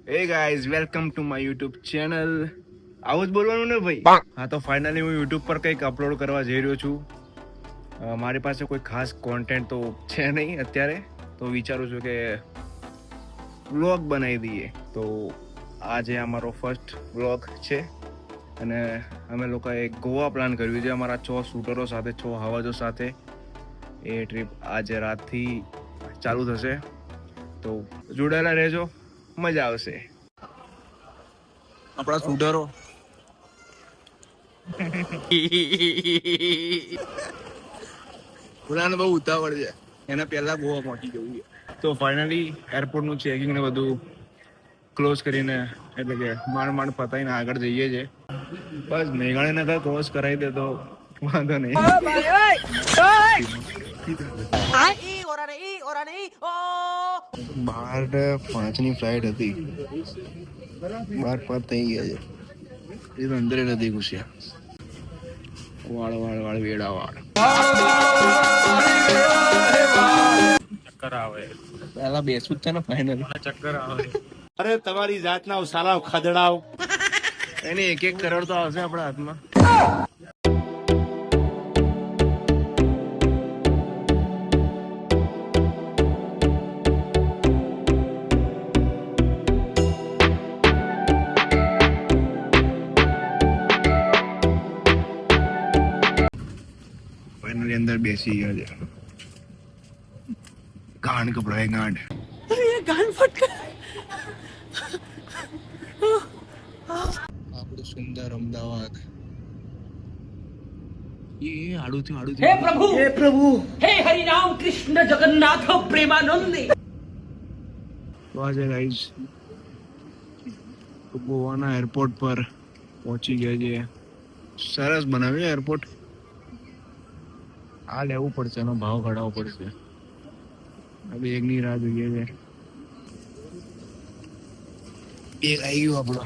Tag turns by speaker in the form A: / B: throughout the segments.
A: Hey guys, welcome to my YouTube channel. આવું જ બોલવાનું ને ભાઈ. હા તો ફાઇનલી હું YouTube પર કંઈક અપલોડ કરવા જઈ રહ્યો છું. મારી પાસે કોઈ ખાસ કોન્ટેન્ટ તો છે નહીં અત્યારે, તો વિચારું છું કે વ્લોગ બનાવી દઈએ. તો આજે અમારો ફર્સ્ટ વ્લોગ છે અને અમે લોકોએ ગોવા પ્લાન કર્યું છે અમારા 6 શૂટરો સાથે, 6 હવાજો સાથે. એ ટ્રીપ આજે રાતથી ચાલુ થશે, તો જોડાયેલા રહેજો, મજા આવશે. આપણા શૂટરો પુરાને બહુ ઉતાવળ છે, એને પહેલા ગોવા પહોંચી જવું છે. તો ફાઇનલી એરપોર્ટનું ચેકિંગ ને બધું ક્લોઝ કરીને, એટલે કે માંડ પતાવીને આગળ જઈએ છે. બસ મેઘાણીનગર ક્રોસ કરાવી દે તો વાંધો નહીં. 12:05 ફ્લાઇટ હતી, 12:05 થઈ ગયા છે. એ તો અંદર નથી ઘૂસ્યા. વાળ વેડા વાળ ચક્કર આવે. પેલા બેસવું જ છે ને ફાઇનલ. ચક્કર આવે.
B: અરે તમારી જાતના સાલા ખાધડાવ.
A: એને 1-1 કરોડ તો આવશે આપણા હાથમાં. ફાઇનલી અંદર બેસી ગયા છે. ગાંડ કપડાય ગાંડ.
C: ગાંડ ફટકા.
A: આપણું સુંદર અમદાવાદ. એ આડું થયું.
C: હે પ્રભુ હે હરિ રામ કૃષ્ણ જગન્નાથ પ્રેમાનંદ.
A: તો આજે ગાઈસ ગોવાના એરપોર્ટ પર પહોંચી ગયા છે. સરસ બનાવ્યું એરપોર્ટ. આ લેવું પડશે, એનો ભાવ ઘટાડવો પડશે. હવે એકની રાહ જોઈએ છે. એક આવી ગયું આપણો.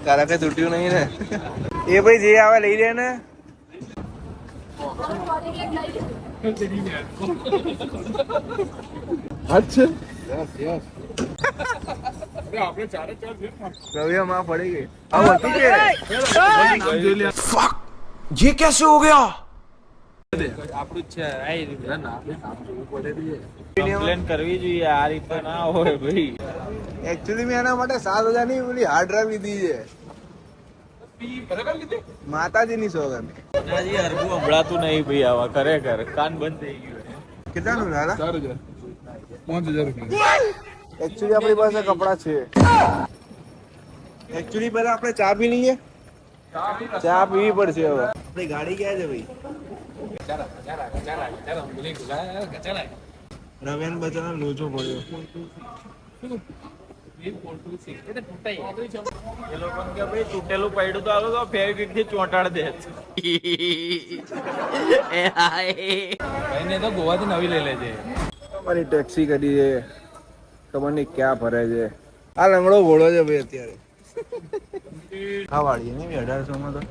A: તારા કઈ તૂટ્યું નહીં ને? એ ભાઈ જે આવે લઈ લે ને. અચ્છા રવિયા પડી ગઈ.
D: ये कैसे हो गया?
E: આપણું છે કમ્પ્લેન કરવી જોઈએ. આ રીતે ના હોય ભાઈ.
A: એકચ્યુઅલી મેં એના માટે 7,000 ની પેલી હાર્ડ ડ્રાઈવ લીધી છે. માતાજીની સોગંદ.
E: હજી હરખું સંભળાતું નહીં ભાઈ. આવા ખરેખર કાન બંધ થઈ ગયું.
A: કેટલાનું લાલા?
B: 4,000 5,000 રૂપિયા.
A: એકચ્યુઅલી આપણી પાસે કપડા છે. એકચ્યુઅલી પહેલા આપણે ચા પી લઈએ. ચા પીવી પડશે હવે. આપણી ગાડી ક્યાં છે ભાઈ? રવિયાન બચારા લોચો પડ્યો.
E: એ લોકો કે ભાઈ તૂટેલું પડ્યું તો આલો તો ફેવિક્વિક થી ચોંટાડ દે. એને તો ગોવાથી નવી લઈ લેજે.
A: અમારી ટેક્સી કરી છે, ખબર નહીં ક્યાં ફરે છે. આ લંગડો ઘોડો છે ભાઈ અત્યારે. આ વાળી ને 1800 માં તો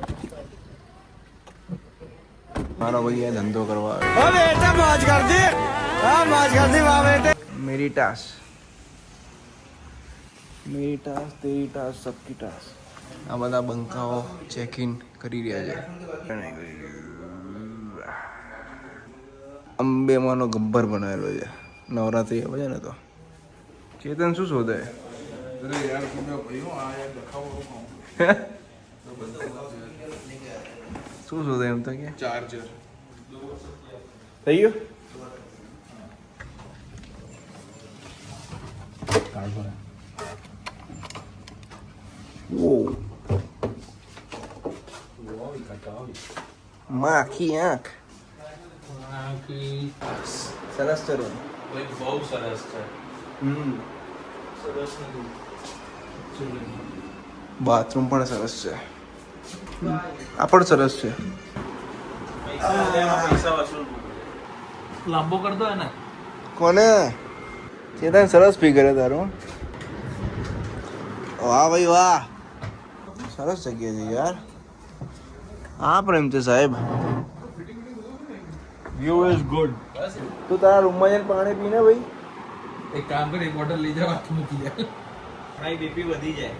A: મારો ભાઈ આ ધંધો કરવા આવે. મેરી ટાસ તેરી ટાસ સબકી ટાસ. આ બધા બંકાઓ ચેક ઇન કરી રહ્યા છે. અંબેમાનો ગબ્બર બનાવેલો છે. નવરાત્રી આવે છે ને તો. ચેતન શું શોધે? શું શોધે એમ તો કે
B: ચાર્જર
A: થઈ ગયો. માખી આંખ. સરસ છે રૂમ.
E: બહુ સરસ છે.
A: બાથરૂમ પણ સરસ છે. આ પણ સરસ છે.
E: પૈસા વસૂલ લાંબો કરતો હે ને.
A: કોને ચેતન સરસ ફિગર હે તારો. વાહ ભાઈ વાહ, સરસ જગ્યા છે યાર. હા પ્રેમ છે સાહેબ. View is good. તું તારા રૂમમાં જઈને પાણી પીને ભાઈ.
B: એક કામ કર, એક બોટલ લઈ જાવ, હાથ મૂકી દે.
E: ભાઈ બીપી વધી જાય.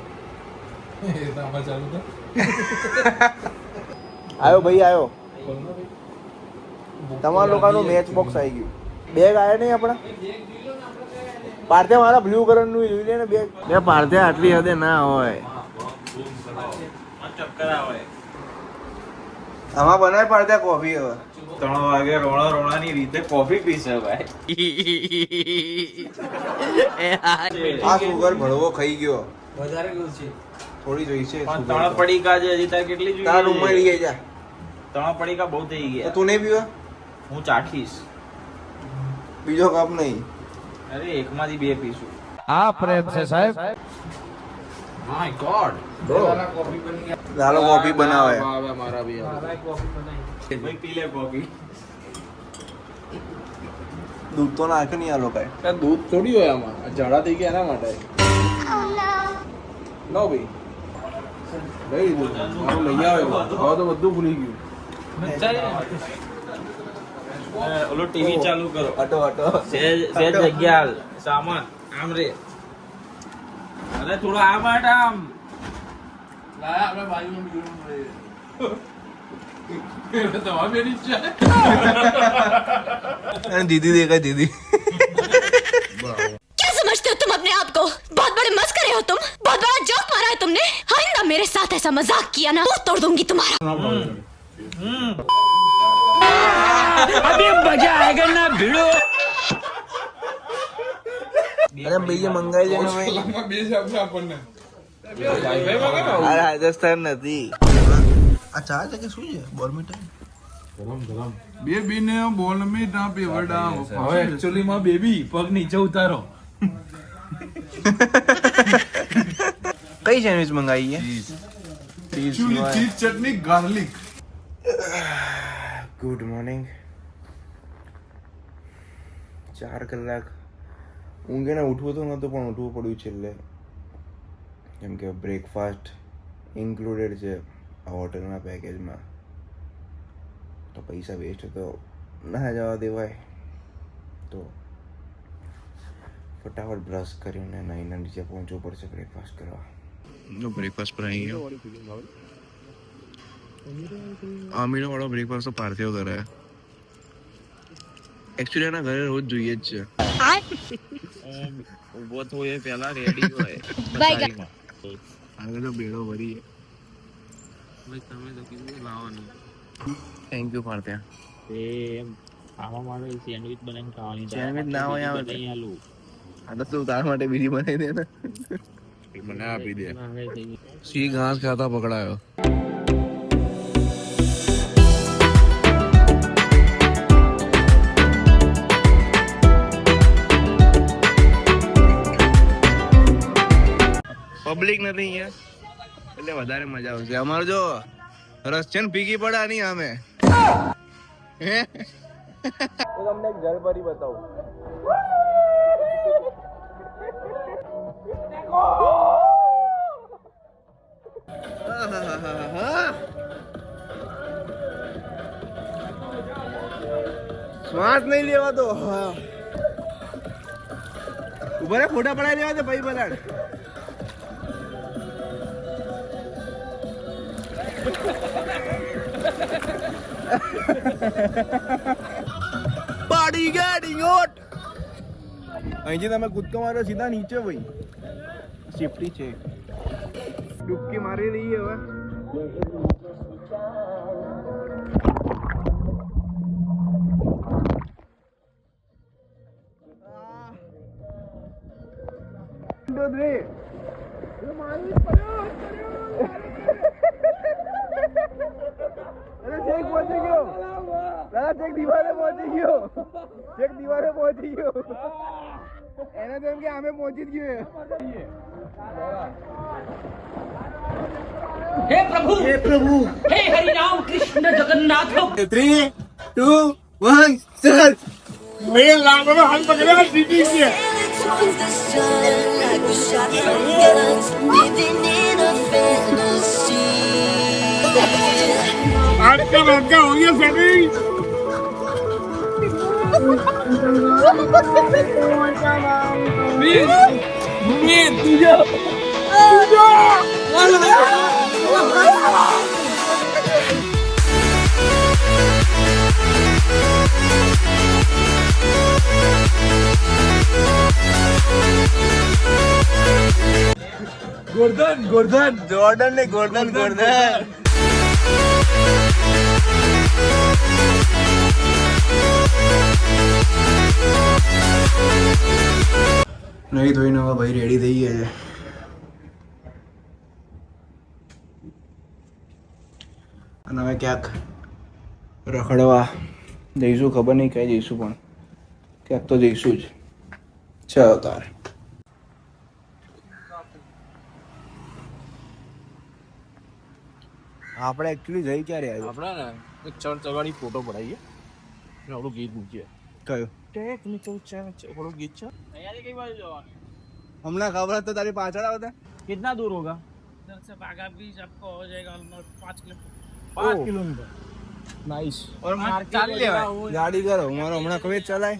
B: એ તો આમાં ચાલુ તો
A: આવ્યો ભાઈ આવ્યો. તમારા લોકોનું મેચ બોક્સ આવી ગયું. બેગ આવ્યા નહીં આપણા. પાર્થે મારા બ્લુ કલરનું જોઈ લે ને બેગ. બે પાર્થે આટલી હદે ના હોય.
E: ચક્કર આવે.
A: આમાં બનાય પાડતા કોફી હવે.
E: 3 વાગે રોણાની રીતે કોફી પીશે ભાઈ.
A: આ સુગર ભળવો ખાઈ ગયો.
B: વધારે ગયું છે.
A: થોડી જોઈ છે.
E: પણ 3 પડીકા છે હજી તાર કેટલી જોઈએ?
A: તારા રૂમમાં લઈ જા.
E: 3 પડીકા બહુ થઈ
A: તો
E: ગયા.
A: તું નહીં પીવા?
E: હું ચાખીશ.
A: બીજો કપ નહીં.
E: અરે એકમાંથી 2 પીશું.
B: માય ગોડ
A: લાલો કોફી બનાવે.
B: મારા બી
E: ભાઈ પી લે કોફી.
A: દૂધ તો નાખે નહીં આ લોકોએ.
B: દૂધ થોડી હોય આમાં, આ ઝાડા થઈ ગયા એના માટે. લો ભાઈ લઈ લીધું, મારું લઈ આવ્યો. હવે તો બધું ભૂલી ગયું.
E: ઓલો ટીવી ચાલુ કરો.
A: હટો હટો.
E: સેજ જગ્યા હાલ. સામાન આમ રે. અરે થોડો આમ હટ આમ.
B: લાયા આપણે બાજુમાં બીજું મળે. તમારે બેની જ છે.
A: અને દીદી દેખાય દીદી.
F: क्या समझते हो तुम अपने आप को? बहुत बड़े मस्करे हो तुम. बहुत बड़ा जोक मारा है तुमने. आइंदा मेरे साथ ऐसा मजाक किया ना, वो तोड़ दूंगी तुम्हारा.
C: अभी मजा आएगा ना भिड़ो.
A: અરે ભાઈએ મંગાઈ છે ને ભાઈ.
B: કલાકમાં બે જ આપશે આપણને.
A: અરે રાજસ્થાન નથી. આ ચા છે કે શું છે? બોર્મિટા.
B: બે બીને બોલ મીઠા પીવડા. હવે એક્ચ્યુઅલી માં બેબી પગ નીચે ઉતારો.
A: કઈ સેન્ડવિચ મંગાવી છે?
B: ચીઝ ચટણી ગાર્લિક.
A: Good morning. 4 કલાક ઊંઘે ને ઉઠવું તો નહોતું, પણ ઉઠવું પડ્યું છેલ્લે. કેમ કે બ્રેકફાસ્ટ ઇન્ક્લુડેડ છે આ હોટલના પેકેજમાં. તો પૈસા વેસ્ટ તો ના જવા દેવાય. તો ફટાફટ બ્રશ કરીને નાઈને નીચે પહોંચવું પડશે બ્રેકફાસ્ટ કરવા. જો બ્રેકફાસ્ટ પર આવી ગયો. અમીનો વાળો બ્રેકફાસ્ટ તો પાર્થિવ કરે. એકચ્યુઅલી એના ઘરે રોજ જોઈએ જ છે.
E: ઉભો થયો એ પહેલા રેડી હોય.
A: આગળ તો બેડો ભરી.
E: તમે તો કીધું લાવવાનું.
A: થેન્ક યુ પાર્થિવ.
E: આમાં મારે સેન્ડવિચ બનાવીને ખાવાની.
A: સેન્ડવિચ ના હોય આવે
E: નહીં આલું.
A: આ તો તું તાર માટે બીજી બનાવી દે ને. મને આપી દે. સી ઘાસ ખાતા પકડાયો. પબ્લિક નથી અહીંયા એટલે વધારે મજા આવશે. અમારે જો રસ છે ને ભીગી પડે નહીં અમે. હે તમને એક જલપરી બતાવું. શ્વાસ નહીં લેવા તો. ઉભા રે, ફોટા પડાવી લેવા તો ભાઈ બલાડ. પાડી ગાડી ઓટ. અહીંથી તમે કૂદકો મારો સીધા નીચે ભાઈ. સેફટી છે. ડૂબકી મારી રહી હવે. અરે ચેક પહોંચી ગયો દાદા, ચેક દીવારે પહોંચી ગયો, ચેક દીવારે પહોંચી ગયો. એને તો એમ કે આમે પહોંચી જ ગયો.
C: हे प्रभु हे Hari Ram Krishna Jagannath
A: 3, 2, 1 start.
F: Towards the sun like we shot from guns, living in a fantasy.
B: Gordhan
A: Jordan ને ગોર્ડન નહીં ધોઈને હવે ભાઈ રેડી થઈ ગયા છે. અને હવે ક્યાંક રખડવા જઈશું, ખબર નહીં ક્યાં જઈશું પણ ક્યાંક તો જઈશું જ. ચાલો તાર. આપણે એકચ્યુઅલી જઈ ક્યારે આવ્યું?
E: આપણા ને એક ચર્ચ અગાડી ફોટો પડાવીએ ને આપણું ગીત મૂકીએ.
A: કયું?
E: ટેકનિકલ ચેન્જ આપણું ગીત છે. અહીંયાથી કઈ બાજુ જવાનું?
A: હમણાં ખબર તો તારી પાછળ આવતા.
E: कितना दूर होगा?
C: इधर से बागा बीच आपको हो जाएगा ऑलमोस्ट 5 किलोमीटर.
E: 5 किलोमीटर. नाइस. और
A: ચાલ લેવાય, ગાડી કરો. મારો હમણાં કવે ચલાય.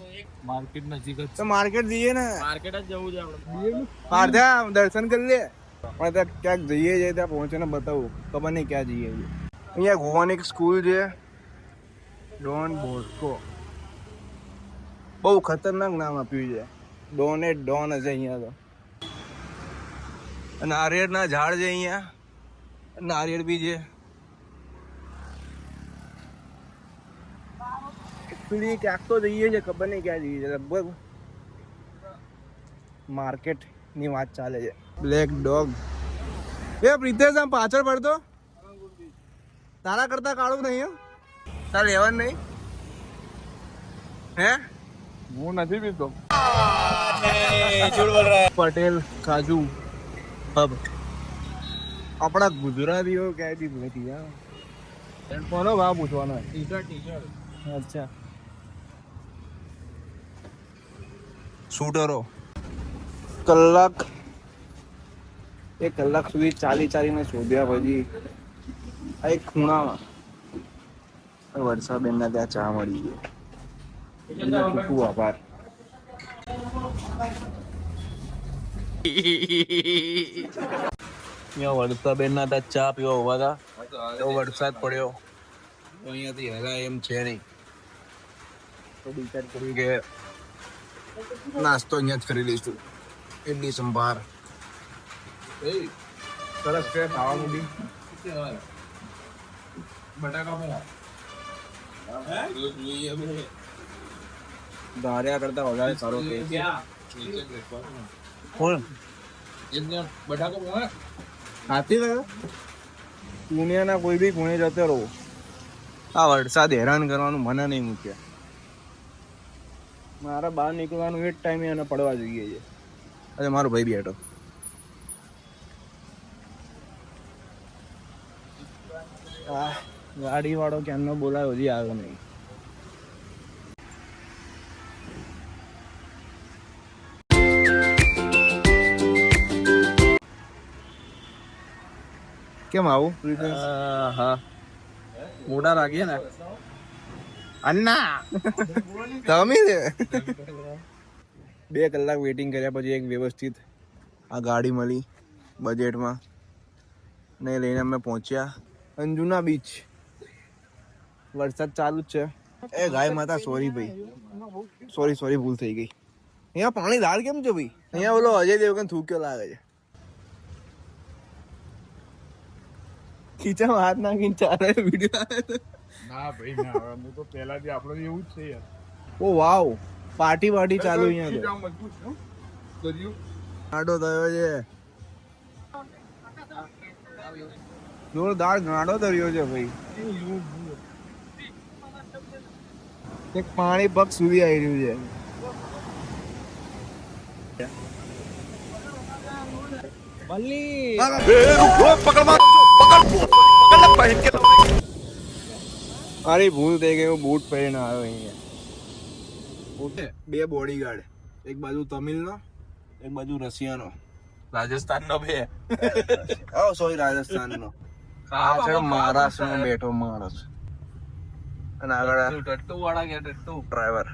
E: मार्केट नजीक જ
A: તો માર્કેટ જઈએ ને,
E: માર્કેટ જ જવું છે આપણે.
A: પારધા દર્શન કરી લે. પણ ત્યાં ક્યાંક જઈએ છીએ, ત્યાં પહોંચીને બતાવું. ખબર નહીં ક્યાં જઈએ છીએ. અહીંયા ગોવાની એક સ્કૂલ છે, ડોન બોસ્કો. બહુ ખતરનાક નામ આપ્યું છે. ડોન એ ડોન હશે અહીંયા તો. નારિયેળના ઝાડ છે અહીંયા, નારિયેળ બી છે. એકચ્યુઅલી ક્યાંક તો જઈએ છે, ખબર નહીં ક્યાં જઈએ છે. લગભગ માર્કેટની વાત ચાલે છે. Black dog. એ પ્રિતેશ આમ પાછળ પડતો, તારા કરતા કાળું નહીં. તારે લેવાનું નહીં હે?
B: હું નથી પીતો.
A: પટેલ કાજુ પબ. આપણા ગુજરાતીઓ ક્યાંથી નથી યાર. કોનો ભાવ પૂછવાનો? અચ્છા, શૂટરો. કલાક 1 કલાક સુધી ચાલીને શોધ્યા પછી આ એક ખૂણામાં વર્ષાબેનના ત્યાં ચા મળી ગઈ. એમનો ખૂબ ખૂબ આભાર. અહીંયા વર્ષાબેનના ત્યાં ચા પીવા ઉભા હતા, તો વરસાદ પડ્યો. તો અહીંયાથી હેલા એમ છે નહીં, તો ડિસાઈડ કર્યું કે નાસ્તો અહીંયા જ કરી લઈશું. ઇડલી સંભાર સરસ છે ખાવાનું બી. ધાર્યા કરતા વધારે સારો હાથી દુનિયાના કોઈ બી ખૂણે જતો રહો, આ વરસાદ હેરાન કરવાનું મને નહીં મૂક્યા. મારા બહાર નીકળવાનું એ જ ટાઈમે એને પડવા જોઈએ છે. અરે મારો ભાઈ બેઠો. ગાડી વાળો ક્યાંનો બોલાયો, હજી આવ્યો નહીં. કેમ આવું?
E: હા, મોટા રાખીએ ને
A: અન્ના તમે 2 કલાક વેઇટિંગ કર્યા પછી એક વ્યવસ્થિત આ ગાડી મળી બજેટમાં, ને લઈને અમે પહોંચ્યા અંજુના બીચ. વરસાદ ચાલુ જ છે. એ ગાય માતા, સોરી ભાઈ, સોરી ભૂલ થઈ ગઈ. અહીંયા પાણી લાલ કેમ છે ભાઈ? અહીંયા બોલો અજય દેવગન થૂક્યો લાગે છે. ખીચામાં હાથ નાખીને ચાલે વિડીયો આવે તો.
B: ના ભાઈ ના, હું તો પહેલાથી આપણો એવું જ છે યાર.
A: ઓ વાવ, પાર્ટી ચાલુ અહીંયા તો.
B: મજબૂત છે દરિયો.
A: ગાડો થયો છે, જોરદાર ગાડો થયો છે ભાઈ. એક પાણી પગ સુધી આવી રહ્યું છે. મારી ભૂલ થઈ ગઈ, હું બૂટ પહેરીને આવ્યો અહીંયા. બે બોડીગાર્ડ, એક બાજુ તમિલનો, એક બાજુ રશિયાનો.
B: રાજસ્થાન નો બે
A: સોરી રાજસ્થાનનો. પાછળ મહારાષ્ટ્રનો બેઠો માણસ અને આગળ
B: ટટ્ટુ વાળા ગયા ટટ્ટુ
A: ડ્રાઈવર.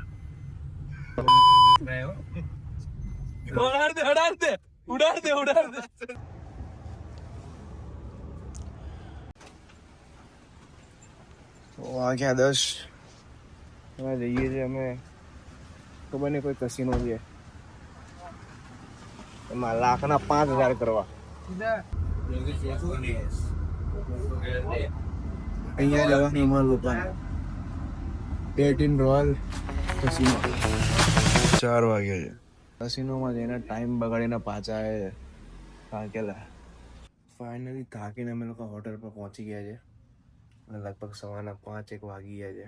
B: ઉડાડ દે
A: તો વાગ્યા 10. એમાં જઈએ છીએ અમે, ખબર નહીં કોઈ કસીનો છે એમાં લાખના 5,000 કરવા. અહીંયા જવાનું અમારું દુકાન 18 રોયલ કસીનો. 4 વાગ્યા છે. કસીનોમાં જઈને ટાઈમ બગાડીને પાછા આવે થાકેલા. ફાઇનલી થાકીને અમે લોકો હોટલ પર પહોંચી ગયા છે અને લગભગ સવારના 5-1 વાગી ગયા છે.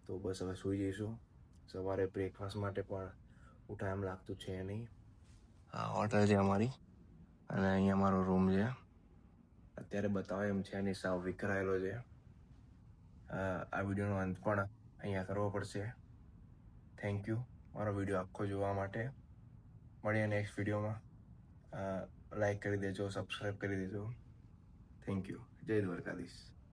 A: તો બસ હવે સૂઈ જઈશું. સવારે બ્રેકફાસ્ટ માટે પણ ઉઠા એમ લાગતું છે નહીં. આ હોટલ છે અમારી અને અહીંયા અમારો રૂમ છે. અત્યારે બતાવે એમ છે અને સાવ વિખરાયેલો છે. આ વિડીયોનો અંત પણ અહીંયા કરવો પડશે. થેન્ક યુ મારો વિડીયો આખો જોવા માટે. મળીએ નેક્સ્ટ વિડીયોમાં. લાઈક કરી દેજો, સબસ્ક્રાઈબ કરી દેજો. Thank you. જય દ્વારકાધીશ.